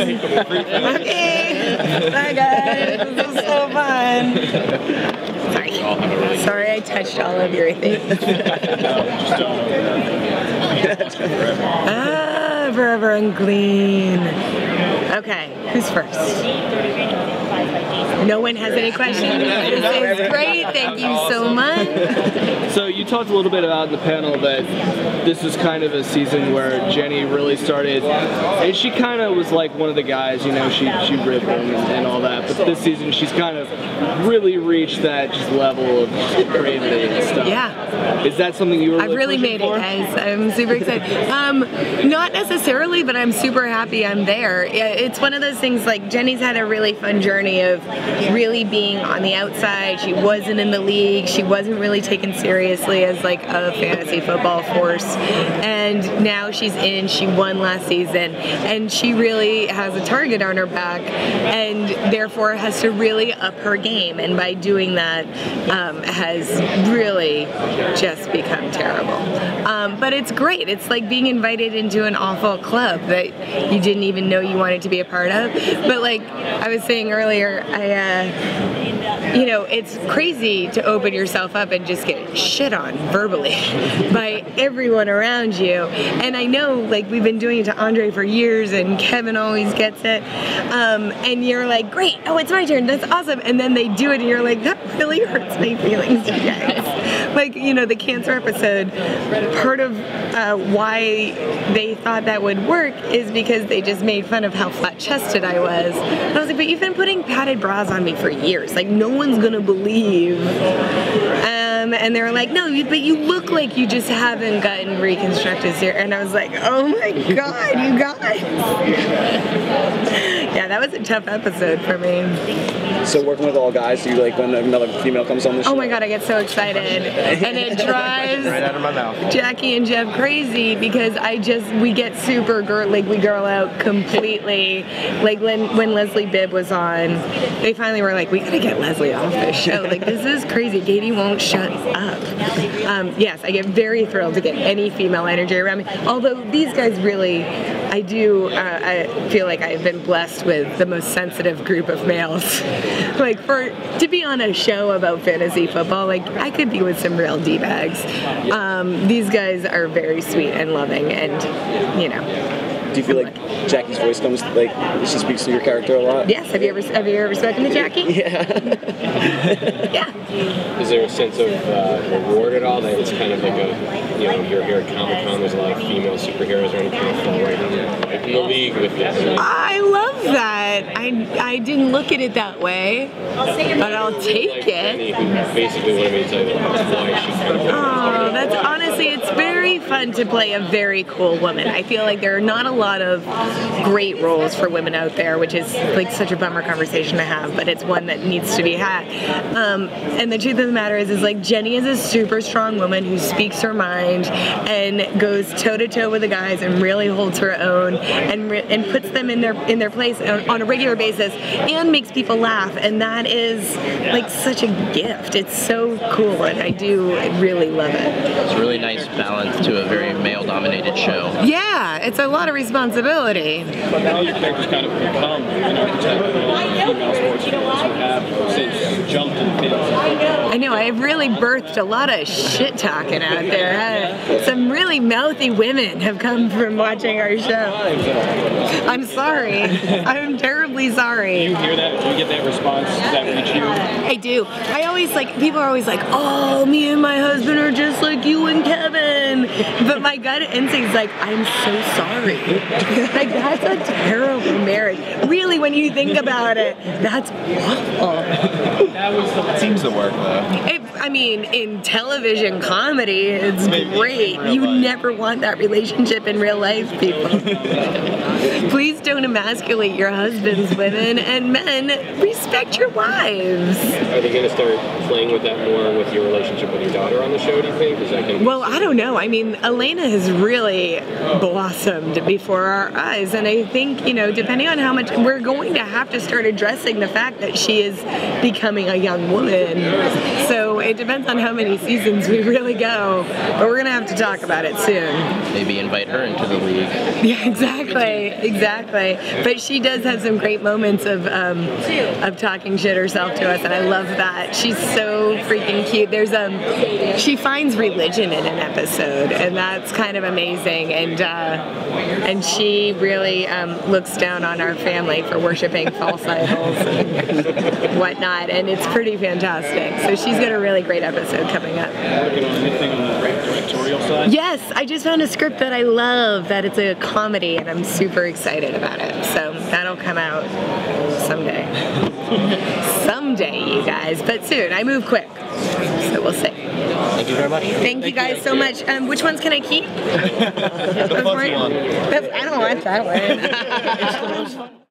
Okay. Bye, guys. This was so fun. Sorry, I touched all of your things. Forever unclean. Okay, who's first? No one has any questions? This is great, thank you so much. So you talked a little bit about in the panel that this is kind of a season where Jenny really started, and she kind of was like one of the guys, you know, she ripped them and all that, but this season she's kind of really reached that just level of bravely and stuff. Yeah. Is that something you were I've really made for? it, guys. I'm super excited. Not necessarily, but I'm super happy I'm there. It's one of those things, like, Jenny's had a really fun journey of really being on the outside. She wasn't in the league. She wasn't really taken seriously as like a fantasy football force. And now she's in. She won last season. And she really has a target on her back and therefore has to really up her game. And by doing that, has really just become terrible. But it's great. It's like being invited into an awful club that you didn't even know you wanted to be a part of. But like I was saying earlier, you know, it's crazy to open yourself up and just get shit on verbally by everyone around you. And I know, like, we've been doing it to Andre for years, and Kevin always gets it. And you're like, great, oh, it's my turn, that's awesome. And then they do it, and you're like, that really hurts my feelings, you guys. Like, you know, the cancer episode, part of why they thought that would work is because they just made fun of how flat-chested I was. And I was like, but you've been putting padded bras on me for years. Like, no one's gonna believe. And they were like, no, but you look like you just haven't gotten reconstructed here. And I was like, oh my God, you guys. Yeah, that was a tough episode for me. So working with all guys, do you like when another female comes on the show? Oh my God, I get so excited. And it drives right out of my mouth. Jackie and Jeff crazy because we get super we girl out completely. Like when Leslie Bibb was on, they finally were like, we gotta get Leslie off this show. Like, this is crazy. Katie won't shut up. Yes, I get very thrilled to get any female energy around me. Although these guys really, I feel like I've been blessed with the most sensitive group of males. Like, to be on a show about fantasy football, like, I could be with some real D-bags. These guys are very sweet and loving, and, you know. Do you feel like Jackie's voice comes, like, she speaks to your character a lot? Yes. Have you ever spoken to Jackie? Yeah. Yeah. Is there a sense of reward at all that it's kind of like a, you know, you're here at Comic-Con, there's a lot of female superheroes or anything that fall right in the league with this? I love that. I didn't look at it that way, but I'll take it. Basically wanted me to tell you why she kind of... Oh, that's honestly, it's very fun to play a very cool woman. I feel like there are not a lot of great roles for women out there, which is like such a bummer conversation to have, but it's one that needs to be had. And the truth of the matter is like Jenny is a super strong woman who speaks her mind and goes toe to toe with the guys and really holds her own and puts them in their place on a regular basis and makes people laugh, and that is like such a gift. It's so cool, and I do really love it. It's a really nice balance to a very male-dominated show. Yeah, it's a lot of responsibility. But now your character's kind of become an archetype of female sports fans who have since you jumped in the field. I know, I've really birthed a lot of shit talking out there. Some really mouthy women have come from watching our show. I'm sorry. I'm terribly sorry. Do you hear that? Do you get that response? Does that reach you? I do. I always people are always like, oh, me and my husband are just like you and Kevin. But my gut instinct's like, I'm so sorry. Like, that's a terrible marriage. Really, when you think about it, that's awful. It seems to work, though. I mean, in television comedy, it's great. You never want that relationship in real life, people. Please don't emasculate your husbands, women, and men. Respect your wives. Are they going to start playing with that more with your relationship with your daughter on the show, do you think? Is that gonna Well, I don't know. I mean, mean, Elena has really blossomed before our eyes, and I think, you know, depending on how much, we're going to have to start addressing the fact that she is becoming a young woman. So it depends on how many seasons we really go, but we're gonna have to talk about it soon. Maybe invite her into the league. Yeah, exactly. But she does have some great moments of talking shit herself to us, and I love that. She's so freaking cute. She finds religion in an episode, and that's kind of amazing. And she really looks down on our family for worshiping false idols and whatnot, and it's pretty fantastic. So she's got a really great episode coming up. Working on anything on the directorial side? Yes, I just found a script that I love, that it's a comedy, and I'm super excited about it. So that'll come out someday. Someday, you guys, but soon. I move quick, so we'll see. Thank you very much. Thank you guys so much. Which ones can I keep? The fuzzy one. I don't want that one.